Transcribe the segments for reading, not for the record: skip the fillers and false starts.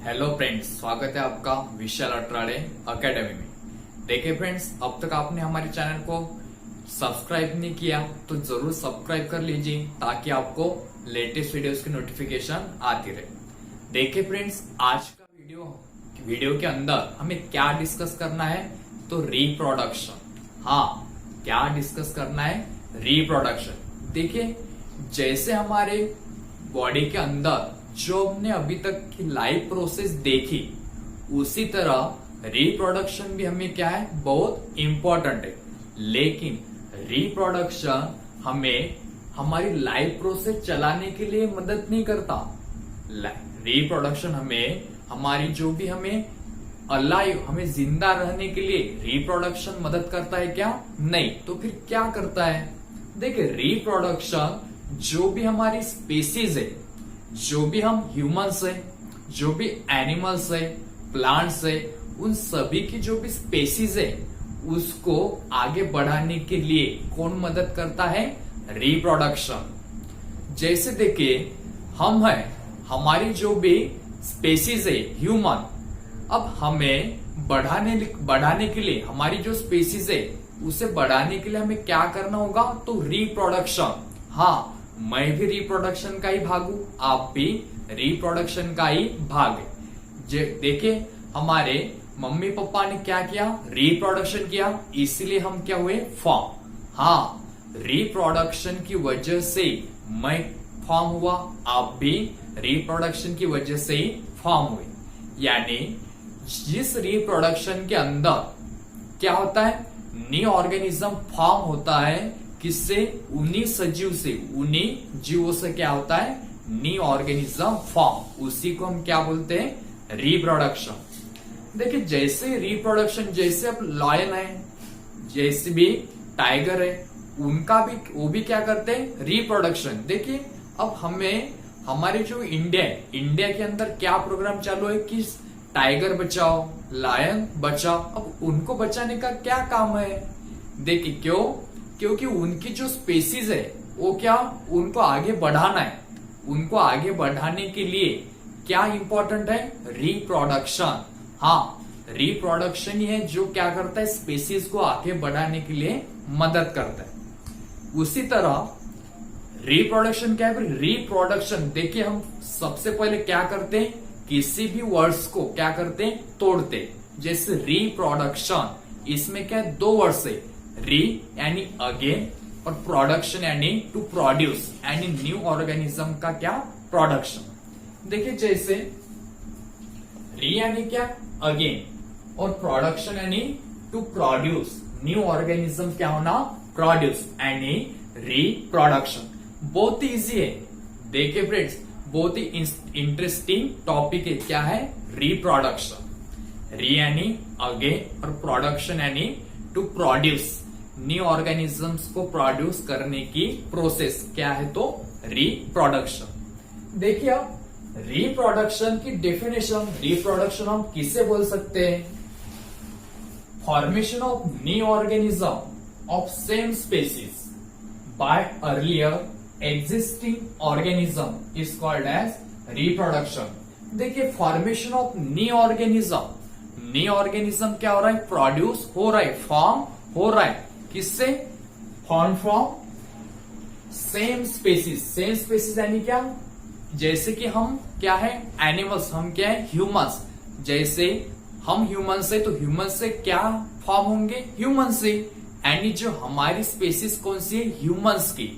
Hello friends, स्वागत है आपका विशाल अट्राड़े अकेडमी में। देखिए फ्रेंड्स, अब तक आपने हमारे चैनल को सब्सक्राइब नहीं किया तो जरूर सब्सक्राइब कर लीजिए ताकि आपको लेटेस्ट वीडियोस की नोटिफिकेशन आती रहे। देखिए फ्रेंड्स, आज का वीडियो के अंदर हमें क्या डिस्कस करना है तो रिप्रोडक्शन। हाँ, क्या डिस्कस करना है? रिप्रोडक्शन। देखिए, जैसे हमारे बॉडी के अंदर जो हमने अभी तक की लाइफ प्रोसेस देखी, उसी तरह रिप्रोडक्शन भी हमें क्या है, बहुत इंपॉर्टेंट है। लेकिन रिप्रोडक्शन हमें हमारी लाइफ प्रोसेस चलाने के लिए मदद नहीं करता। रिप्रोडक्शन हमें हमारी जो भी हमें अलाइव, हमें जिंदा रहने के लिए रिप्रोडक्शन मदद करता है क्या? नहीं। तो फिर क्या करता है? देखिए, रिप्रोडक्शन जो भी हमारी स्पीसीज है, जो भी हम ह्यूमंस है, जो भी एनिमल्स है, प्लांट्स है, उन सभी की जो भी स्पेसीज है उसको आगे बढ़ाने के लिए कौन मदद करता है? रिप्रोडक्शन। जैसे देखिए, हम है, हमारी जो भी स्पेसीज है ह्यूमन, अब हमें बढ़ाने के लिए, हमारी जो स्पेसीज है उसे बढ़ाने के लिए हमें क्या करना होगा? तो रिप्रोडक्शन। हाँ, मैं भी रिप्रोडक्शन का ही भाग हूं, आप भी रिप्रोडक्शन का ही भाग है। देखिए, हमारे मम्मी पापा ने क्या किया? रिप्रोडक्शन किया, इसलिए हम क्या हुए? फॉर्म। हाँ, रिप्रोडक्शन की वजह से मैं फॉर्म हुआ, आप भी रिप्रोडक्शन की वजह से ही फॉर्म हुए। यानी जिस रिप्रोडक्शन के अंदर क्या होता है? न्यू ऑर्गेनिज्म फॉर्म होता है। किससे? उन्हीं सजीव से, उन्हीं जीवों से क्या होता है? New organism form. उसी को हम क्या बोलते हैं? रिप्रोडक्शन। देखिए, जैसे रिप्रोडक्शन, जैसे अब लायन है, जैसे भी टाइगर है, उनका भी, वो भी क्या करते हैं? रिप्रोडक्शन। देखिए, अब हमें हमारे जो इंडिया के अंदर क्या प्रोग्राम चालू है कि टाइगर बचाओ, लायन बचाओ। अब उनको बचाने का क्या काम है? देखिए, क्योंकि उनकी जो स्पेसीज है वो क्या, उनको आगे बढ़ाना है। उनको आगे बढ़ाने के लिए क्या इंपॉर्टेंट है? रिप्रोडक्शन। हाँ, रिप्रोडक्शन ही है जो क्या करता है? स्पेसीज को आगे बढ़ाने के लिए मदद करता है। उसी तरह रिप्रोडक्शन क्या है? रिप्रोडक्शन, देखिए, हम सबसे पहले क्या करते हैं? किसी भी वर्ड्स को क्या करते हैं? तोड़ते। जैसे रिप्रोडक्शन, इसमें क्या है? दो वर्ड्स है, री यानी अगेन और प्रोडक्शन यानी टू प्रोड्यूस, यानी न्यू ऑर्गेनिज्म का क्या? प्रोडक्शन। देखिए, जैसे री यानी क्या? अगेन, और प्रोडक्शन यानी टू प्रोड्यूस, न्यू ऑर्गेनिज्म क्या होना? प्रोड्यूस, यानी रिप्रोडक्शन। बहुत ही इजी है। देखिए फ्रेंड्स, बहुत ही इंटरेस्टिंग टॉपिक है। क्या है? रिप्रोडक्शन। री यानी अगेन और प्रोडक्शन यानी टू प्रोड्यूस, न्यू ऑर्गेनिजम्स को प्रोड्यूस करने की प्रोसेस क्या है? तो रिप्रोडक्शन। देखिए, अब रिप्रोडक्शन की डेफिनेशन, रिप्रोडक्शन हम किसे बोल सकते हैं? Formation of new organism of same species by earlier existing organism is called as reproduction. देखिए, formation of new organism, new organism क्या हो रहा है? प्रोड्यूस हो रहा है, फॉर्म हो रहा है। किससे? Form from same species. Same species यानी क्या? जैसे कि हम क्या है? एनिमल्स। हम क्या है? ह्यूमंस। जैसे हम ह्यूमंस है तो ह्यूमंस से क्या फॉर्म होंगे? ह्यूमंस से। यानी जो हमारी स्पेसीज कौन सी है? ह्यूमंस की।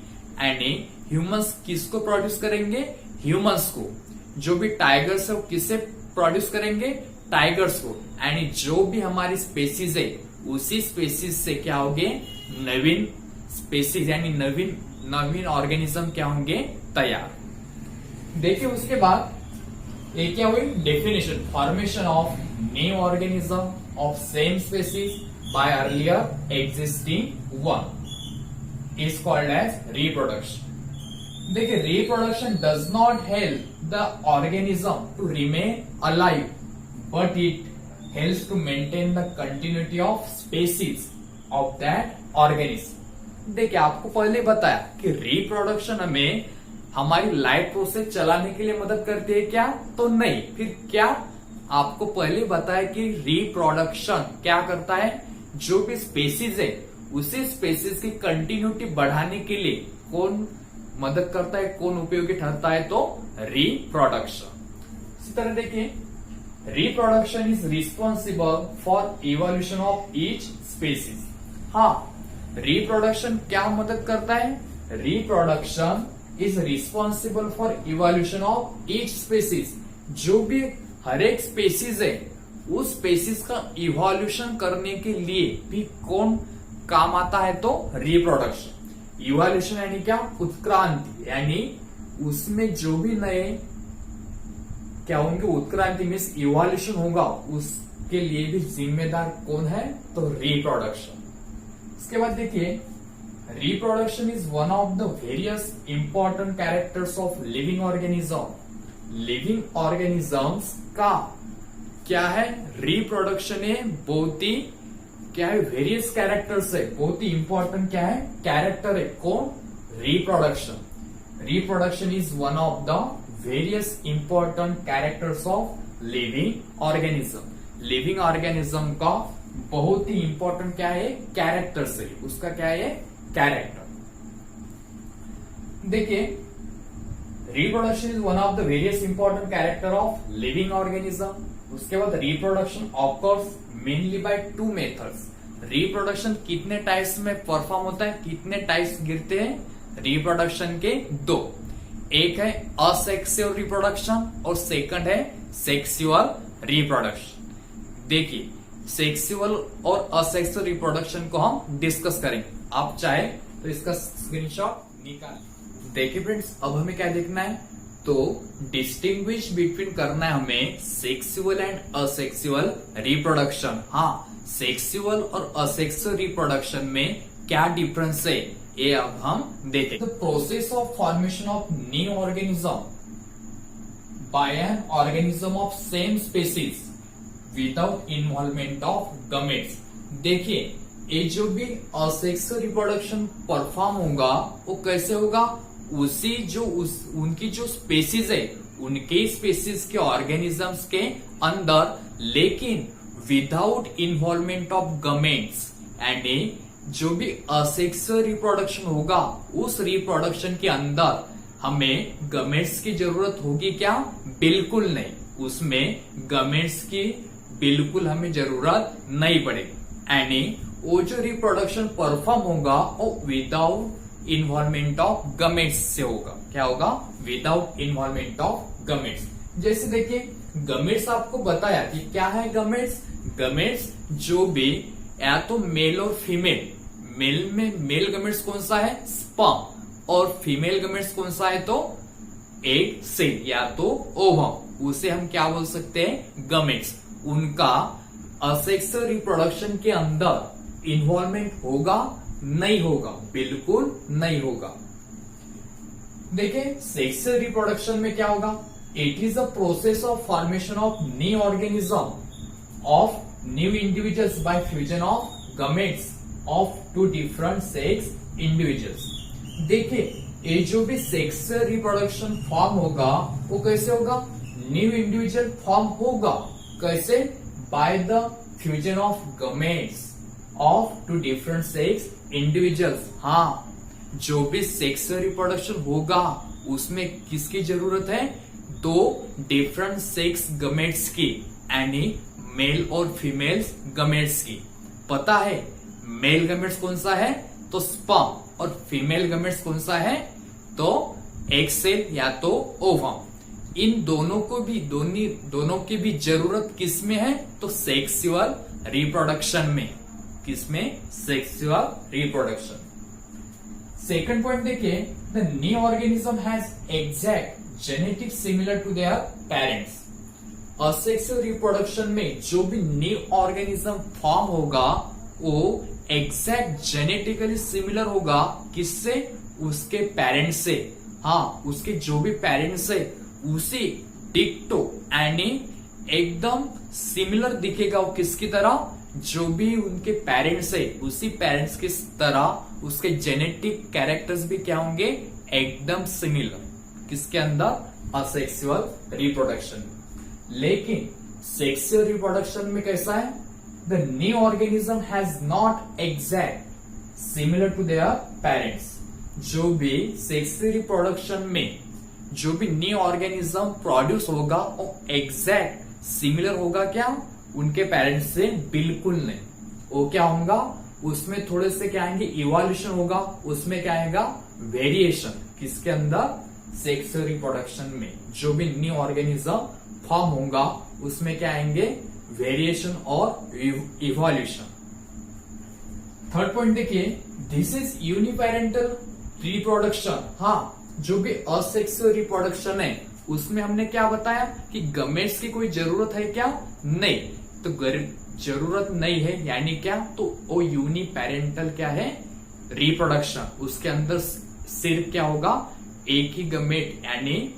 यानी ह्यूमंस किसको प्रोड्यूस करेंगे? ह्यूमंस को। जो भी टाइगर्स है वो किससे प्रोड्यूस करेंगे? टाइगर्स को। यानी जो भी हमारी स्पेसीज है उसी स्पेसीज से क्या होंगे? नवीन स्पेसीज यानी नवीन ऑर्गेनिज्म क्या होंगे? तैयार। देखिए, उसके बाद ये क्या हुई? Definition, formation of new organism of same species by earlier existing one is called as reproduction. देखिए, reproduction does not help the organism to remain alive, but it helps to maintain the continuity of species of that organism। देखिए, आपको पहले बताया कि reproduction हमें हमारी life process चलाने के लिए मदद करती है क्या? तो नहीं। फिर क्या? आपको पहले बताया कि रिप्रोडक्शन क्या करता है, जो भी स्पेसीज है उसी स्पेसीज की कंटिन्यूटी बढ़ाने के लिए कौन मदद करता है, कौन उपयोगी ठहरता है, तो रिप्रोडक्शन। इसी तरह देखिए, reproduction is responsible for evolution of each species. हाँ, रिप्रोडक्शन क्या मदद करता है, reproduction is responsible for evolution of each species. जो भी हर एक स्पेसीज है उस स्पेसीज का इवोल्यूशन करने के लिए भी कौन काम आता है, तो रिप्रोडक्शन। इवोल्यूशन यानी क्या, उत्क्रांति, यानी उसमें जो भी नए क्या होंगे, उत्क्रांति मीन्स इवोल्यूशन होगा, उसके लिए भी जिम्मेदार कौन है, तो रिप्रोडक्शन। इसके बाद देखिए, reproduction is one of the various important characters of living organism. Living organisms का क्या है, रिप्रोडक्शन है बहुत ही क्या है, वेरियस कैरेक्टर्स है, बहुत ही इंपॉर्टेंट क्या है, कैरेक्टर है, कौन, reproduction. Reproduction is one of the various important characters of living organism. Living organism का बहुत ही इंपॉर्टेंट क्या है, कैरेक्टर्स है, उसका क्या है, कैरेक्टर। देखिए, reproduction is one of the various important character of living organism. उसके बाद reproduction of course mainly by two methods. Reproduction कितने टाइप्स में परफॉर्म होता है, कितने टाइप्स गिरते हैं, रिप्रोडक्शन के दो, एक है असेक्सुअल रिप्रोडक्शन और सेकंड है सेक्सुअल रिप्रोडक्शन। देखिए, सेक्सुअल और असेक्सुअल रिप्रोडक्शन को हम डिस्कस करेंगे, आप चाहे तो इसका स्क्रीनशॉट निकालें। देखिए फ्रेंड्स, अब हमें क्या देखना है, तो डिस्टिंग्विश बिटवीन करना है हमें सेक्सुअल एंड असेक्सुअल रिप्रोडक्शन। हाँ, सेक्सुअल और असेक्सुअल रिप्रोडक्शन में क्या डिफरेंस है, ये अब हम देखें। The process of formation of new organism by an organism of same species without involvement of gametes. देखिए, ये जो भी असेक्सुअल रिप्रोडक्शन परफॉर्म होगा वो कैसे होगा, उसी जो उनकी जो स्पेसीज है उनके स्पेसीज के ऑर्गेनिजम्स के अंदर, लेकिन विदाउट इन्वॉल्वमेंट ऑफ गमेट्स। यानी जो भी असेक्सुअल रिप्रोडक्शन होगा उस रिप्रोडक्शन के अंदर हमें गमेट्स की जरूरत होगी क्या, बिल्कुल नहीं, उसमें गमेट्स की बिल्कुल हमें जरूरत नहीं पड़ेगी। यानी वो जो रिप्रोडक्शन परफॉर्म होगा वो विदाउट इन्वॉल्वमेंट ऑफ गमेट्स से होगा। क्या होगा, विदाउट इन्वॉल्वमेंट ऑफ गमेट्स। जैसे देखिए, गमेट्स आपको बताया कि क्या है गमेट्स। गमेट्स जो भी या तो मेल और फीमेल, मेल में मेल गमेट्स कौन सा है, स्पर्म, और फीमेल गमेट्स कौन सा है, तो एग सेल या तो ओवम, उसे हम क्या बोल सकते हैं, गमेट्स। उनका असेक्सुअल रिप्रोडक्शन के अंदर इन्वॉल्वमेंट होगा, नहीं होगा, बिल्कुल नहीं होगा। देखिए, सेक्सुअल रिप्रोडक्शन में क्या होगा, it is a process of formation of new organism of new individuals by fusion of gametes of two different sex individuals. देखिए, ये जो भी सेक्सुअल रिप्रोडक्शन फॉर्म होगा वो कैसे होगा, न्यू इंडिविजुअल फॉर्म होगा, कैसे, by the fusion of gametes of two different sex individuals. हाँ, जो भी सेक्सुअल रिप्रोडक्शन होगा उसमें किसकी जरूरत है, दो डिफरेंट सेक्स गमेट्स की, यानी मेल और फीमेल गमेट्स की। पता है मेल गमेट्स कौन सा है, तो स्पर्म, और फीमेल गमेट्स कौन सा है, तो एग सेल या तो ओवम। इन दोनों को भी दोनों की भी जरूरत किस में है, तो सेक्सुअल रिप्रोडक्शन में। किसमें, सेक्सुअल रिप्रोडक्शन। सेकंड पॉइंट देखिए, the new organism has exact genetic similar to their parents. Asexual reproduction में जो भी न्यू ऑर्गेनिज्म फॉर्म होगा वो एग्जैक्ट जेनेटिकली सिमिलर होगा, किससे, उसके पेरेंट्स से। हाँ, उसके जो भी पेरेंट्स है उसी डिक्टो, यानी एकदम सिमिलर दिखेगा वो, किसकी तरह, जो भी उनके पेरेंट्स है उसी पेरेंट्स की तरह उसके जेनेटिक कैरेक्टर्स भी क्या होंगे, एकदम सिमिलर। किसके अंदर, असेक्सुअल रिप्रोडक्शन। लेकिन सेक्सुअल रिप्रोडक्शन में कैसा है, the new organism has not exact similar to their parents. जो भी सेक्सुअल रिप्रोडक्शन में जो भी न्यू ऑर्गेनिज्म प्रोड्यूस होगा वो एग्जैक्ट सिमिलर होगा क्या उनके पेरेंट्स से, बिल्कुल नहीं। वो क्या होगा, उसमें थोड़े से क्या आएंगे, इवोल्यूशन होगा, उसमें क्या आएगा, वेरिएशन। किसके अंदर, सेक्सुअल रिप्रोडक्शन में जो भी न्यू ऑर्गेनिज्म फॉर्म होगा उसमें क्या आएंगे, वेरिएशन और इवोल्यूशन। थर्ड पॉइंट देखिए, दिस इज यूनिपेरेंटल रिप्रोडक्शन। हाँ, जो भी असेक्सुअल रिप्रोडक्शन है उसमें हमने क्या बताया कि गमेट्स की कोई जरूरत है क्या, नहीं। तो जरूरत नहीं है यानी क्या, तो वो यूनिपेरेंटल क्या है, रिप्रोडक्शन। उसके अंदर सिर्फ क्या होगा, एक ही गमेट, यानी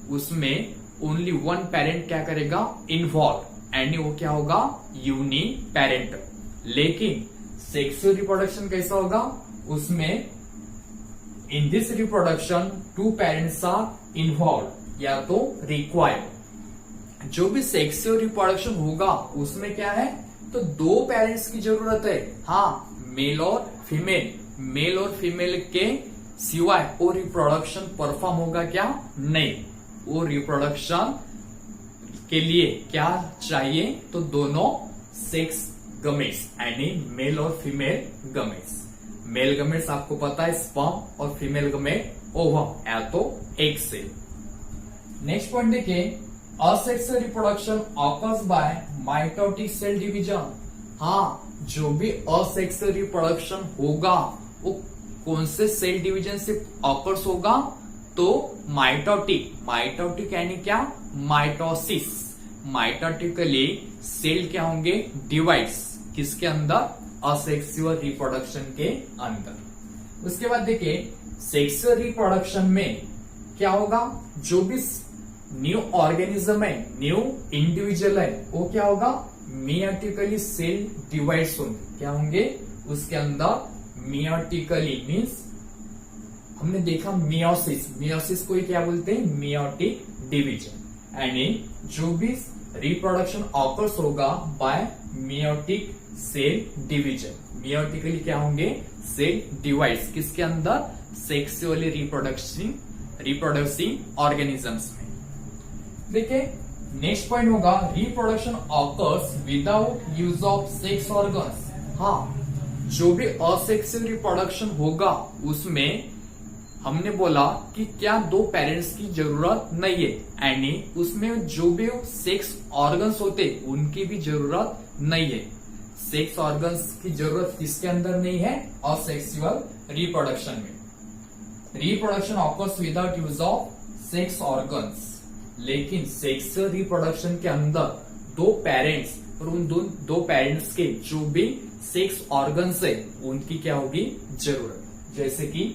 उसमें ओनली वन पेरेंट क्या करेगा, इन्वॉल्व, यानी वो क्या होगा, यूनिपेरेंटल। लेकिन सेक्सुअल रिप्रोडक्शन कैसा होगा, उसमें in this reproduction two parents are involve या तो रिक्वायर्ड। जो भी सेक्सुअल रिप्रोडक्शन होगा उसमें क्या है, तो दो पेरेंट्स की जरूरत है। हाँ, मेल और फीमेल, मेल और फीमेल के सिवाय वो रिप्रोडक्शन परफॉर्म होगा क्या, नहीं। वो रिप्रोडक्शन के लिए क्या चाहिए, तो दोनों सेक्स गमेट्स, यानी मेल और फीमेल गमेट्स। मेल गमेट्स आपको पता है स्पर्म और फीमेल गमेट ओवम या तो एग सेल। नेक्स्ट पॉइंट देखिए, asexual reproduction occurs by mitotic cell division. हाँ, जो भी असेक्सुअल रिप्रोडक्शन होगा वो कौन से सेल डिवीजन से ऑकर्स होगा, तो माइटोटिक। माइटोटिक यानी क्या, माइटोसिस। माइटोटिकली सेल क्या होंगे, डिवाइड्स, किसके अंदर, असेक्सुअल रिप्रोडक्शन के अंदर। उसके बाद देखिए, सेक्सुअल रिप्रोडक्शन में क्या होगा, जो भी न्यू ऑर्गेनिज्म है, न्यू इंडिविजुअल है, वो क्या होगा, मियोटिकली सेल डिवाइड्स होंगे। क्या होंगे, उसके अंदर मियोटिकली मीन्स हमने देखा मियोसिस, मियोसिस को क्या बोलते हैं, मियोटिक डिवीजन। यानी जो भी रिप्रोडक्शन ऑकर्स होगा by meiotic cell division. Meiotically क्या होंगे, सेल डिवाइड्स, किसके अंदर, सेक्सुअली रिप्रोडक्सिंग ऑर्गेनिजम्स में। देखिए नेक्स्ट पॉइंट होगा, reproduction occurs without use of sex organs. हाँ, जो भी असेक्सुअल रिप्रोडक्शन होगा उसमें हमने बोला कि क्या दो पेरेंट्स की जरूरत नहीं है, यानी उसमें जो भी सेक्स ऑर्गन्स होते उनकी भी जरूरत नहीं है। सेक्स ऑर्गन्स की जरूरत किसके अंदर नहीं है, असेक्सुअल रिप्रोडक्शन में। Reproduction occurs without use of sex organs. लेकिन सेक्सुअल रिप्रोडक्शन के अंदर दो पेरेंट्स और उन दो पेरेंट्स के जो भी सेक्स ऑर्गन्स है उनकी क्या होगी, जरूरत। जैसे कि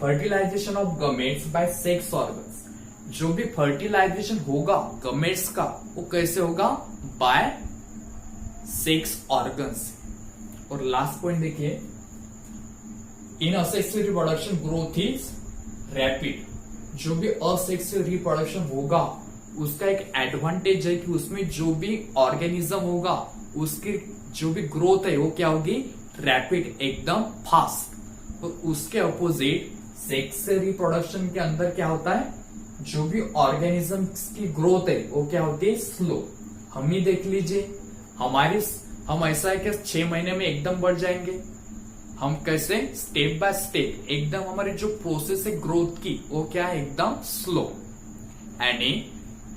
fertilization of gametes by sex organs. जो भी फर्टिलाइजेशन होगा गमेट्स का वो कैसे होगा, बाय सेक्स ऑर्गन्स। और लास्ट पॉइंट देखिए, in asexual reproduction growth is rapid. जो भी असेक्सुअल रिप्रोडक्शन होगा उसका एक एडवांटेज है कि उसमें जो भी ऑर्गेनिज्म होगा उसकी जो भी ग्रोथ है वो क्या होगी, रैपिड, एकदम फास्ट। और उसके अपोजिट सेक्सुअल रिप्रोडक्शन के अंदर क्या होता है, जो भी ऑर्गेनिज्म की ग्रोथ है वो क्या होती है, स्लो। हम ही देख लीजिए, हम ऐसा है कि 6 महीने में एकदम बढ़ जाएंगे। हम कैसे, स्टेप बाय स्टेप, एकदम हमारी जो प्रोसेस है ग्रोथ की वो क्या है, एकदम स्लो। यानी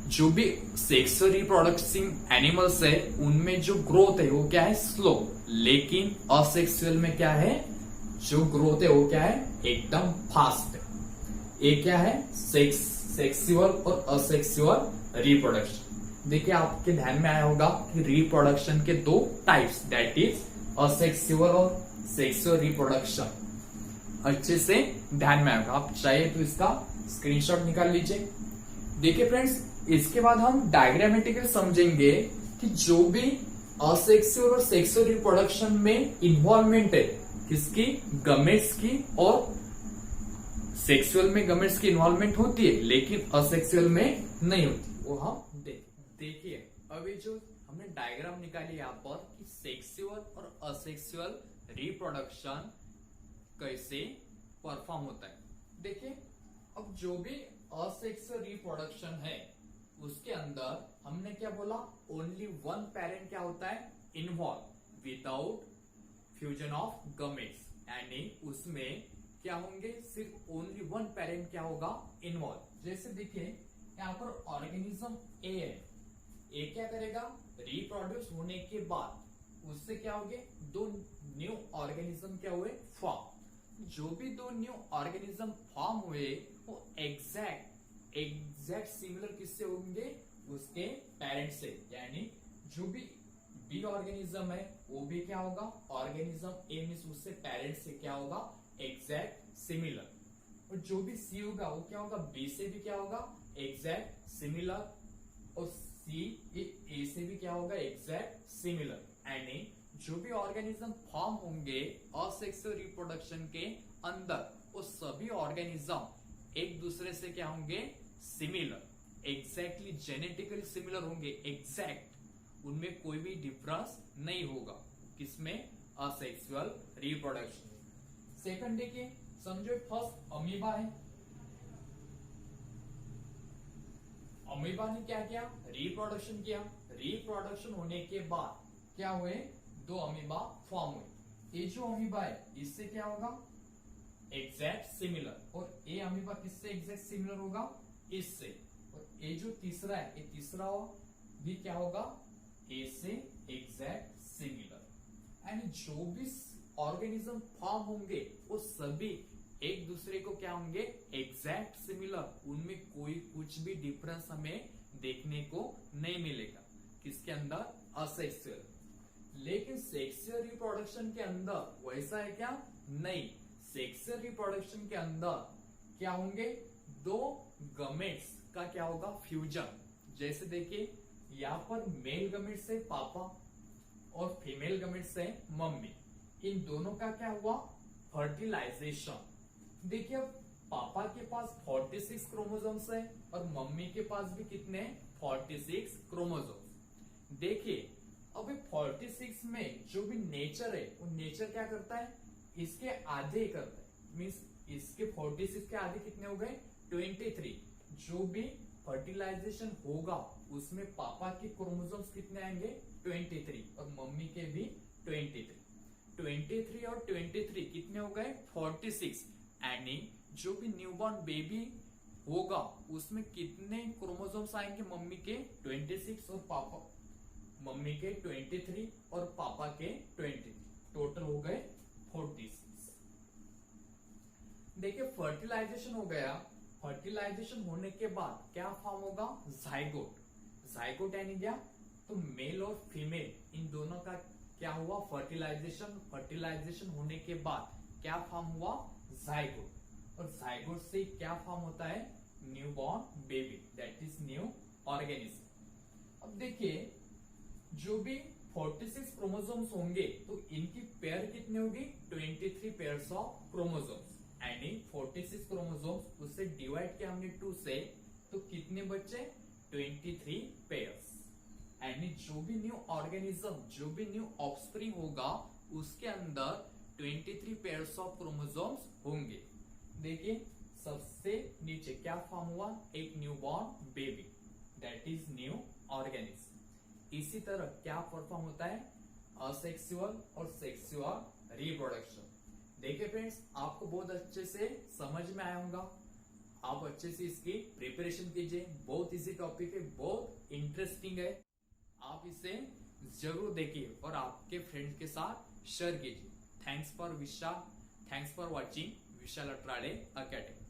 जो भी सेक्सुअल रिप्रोडक्टिंग एनिमल्स है उनमें जो ग्रोथ है वो क्या है, स्लो। लेकिन असेक्सुअल में क्या है, जो ग्रोथ है वो क्या है, एकदम फास्ट है। ये क्या है, सेक्सुअल और असेक्सुअल रिप्रोडक्शन। देखिए आपके ध्यान में आया होगा कि रिप्रोडक्शन के दो टाइप्स, दैट इज असेक्सुअल और सेक्सुअल रिप्रोडक्शन। अच्छे से ध्यान में आएगा, आप चाहे तो इसका स्क्रीनशॉट निकाल लीजिए। देखिए फ्रेंड्स, इसके बाद हम डायग्रामेटिकली समझेंगे कि जो भी असेक्सुअल और सेक्सुअल रिप्रोडक्शन में इन्वॉल्वमेंट है, किसकी, गमेट्स की। और सेक्सुअल में गमेट्स की इन्वॉल्वमेंट होती है लेकिन असेक्सुअल में नहीं होती, वो हम देखिए। अभी जो हमने डायग्राम निकाली यहाँ पर कि सेक्सुअल और असेक्सुअल रिप्रोडक्शन कैसे परफॉर्म होता है। देखिए, अब जो भी असेक्सुअल रिप्रोडक्शन है उसके अंदर हमने क्या बोला, ओनली वन पेरेंट क्या होता है, involve without fusion of gametes, यानी उसमें क्या होंगे, सिर्फ ओनली वन पेरेंट क्या होगा, इन्वॉल्व। जैसे देखिए यहाँ पर ऑर्गेनिज्म ए है, ए क्या करेगा, रिप्रोड्यूस होने के बाद उससे क्या होंगे, दो न्यू ऑर्गेनिज्म क्या हुए, फॉर्म। जो भी दो न्यू ऑर्गेनिज्म फॉर्म हुए वो एग्जैक्ट सिमिलर किससे होंगे, उसके पेरेंट से, यानी जो भी बी ऑर्गेनिज्म है वो भी क्या होगा, ऑर्गेनिज्म ए मींस उससे पेरेंट से क्या होगा, एग्जैक्ट सिमिलर। और जो भी सी होगा वो क्या होगा, बी से भी क्या होगा, एग्जैक्ट सिमिलर, और सी ए से भी क्या होगा, एग्जैक्ट सिमिलर। यानी जो भी ऑर्गेनिज्म फॉर्म होंगे असेक्सुअल रिप्रोडक्शन के अंदर, वो सभी ऑर्गेनिज्म एक दूसरे से क्या होंगे, सिमिलर, एग्जैक्टली जेनेटिकली सिमिलर होंगे, एग्जैक्ट, उनमें कोई भी डिफरेंस नहीं होगा। किसमें, असेक्सुअल रिप्रोडक्शन। सेकंड देखिए, समझो फर्स्ट अमीबा है, अमीबा ने क्या किया, रिप्रोडक्शन किया, रिप्रोडक्शन होने के बाद क्या हुए, दो अमीबा फॉर्म हुए। ये जो अमीबा है इससे क्या होगा, एग्जैक्ट सिमिलर, और ये अमीबा किससे एग्जैक्ट सिमिलर होगा, इससे। और ये जो तीसरा है, ये तीसरा भी क्या होगा, ए से एग्जैक्ट सिमिलर। यानी जो भी ऑर्गेनिज्म फॉर्म होंगे वो सभी एक दूसरे को क्या होंगे, एग्जैक्ट सिमिलर, उनमें कोई कुछ भी डिफरेंस हमें देखने को नहीं मिलेगा। किसके अंदर, असेक्सुअल। लेकिन सेक्सुअल रिप्रोडक्शन के अंदर वैसा है क्या, नहीं। सेक्सुअल रिप्रोडक्शन के अंदर क्या होंगे, दो गमेट्स का क्या होगा, फ्यूजन। जैसे देखिए यहाँ पर मेल गमेट से पापा और फीमेल गमेट से मम्मी, इन दोनों का क्या हुआ, फर्टिलाइजेशन। देखिए अब पापा के पास 46 क्रोमोसोम्स है और मम्मी के पास भी कितने, 46 क्रोमोसोम्स। देखिए अभी 46 में जो भी नेचर है वो नेचर क्या करता है, इसके आधे ही करता है, मीन्स इसके 46 के आधे कितने हो गए, 23। जो भी फर्टिलाइजेशन होगा उसमें पापा के क्रोमोसोम्स कितने आएंगे, 23, और मम्मी के भी 23। 23 और 23 कितने हो गए, 46। यानी जो भी न्यूबॉर्न बेबी होगा उसमें कितने क्रोमोसोम्स आएंगे, मम्मी के 26 और पापा मम्मी के 23 और पापा के 23, टोटल हो गए 46। देखिए फर्टिलाइजेशन हो गया, फर्टिलाइजेशन होने के बाद क्या फॉर्म होगा, जाइगोट। जाइगोट यानी क्या, तो मेल और फीमेल इन दोनों का क्या हुआ, फर्टिलाइजेशन। फर्टिलाइजेशन होने के बाद क्या फॉर्म हुआ, जाइगोट। और जाइगोट से क्या फॉर्म होता है, newborn baby, that is new organism. अब देखिए जो भी 46 क्रोमोसोम्स होंगे तो इनकी पेयर कितनी होगी, 23 पेयर्स ऑफ क्रोमोसोम्स। यानी 46 क्रोमोसोम्स उससे डिवाइड किया हमने 2 से, तो कितने बच्चे, 23 पेयर्स। यानी जो भी न्यू ऑर्गेनिज्म, जो भी न्यू ऑफस्प्रिंग होगा उसके अंदर 23 पेयर्स ऑफ क्रोमोसोम्स होंगे। देखिए सबसे नीचे क्या फॉर्म हुआ, एक newborn baby, that is new organism. इसी तरह क्या परफॉर्म होता है, असेक्सुअल और सेक्सुअल रिप्रोडक्शन। देखिए फ्रेंड्स, आपको बहुत अच्छे से समझ में आया होगा, आप अच्छे से इसकी प्रिपरेशन कीजिए। बहुत इजी टॉपिक है, बहुत इंटरेस्टिंग है, आप इसे जरूर देखिए और आपके फ्रेंड्स के साथ शेयर कीजिए। थैंक्स फॉर वॉचिंग विशाल अट्राडे अकेडमी।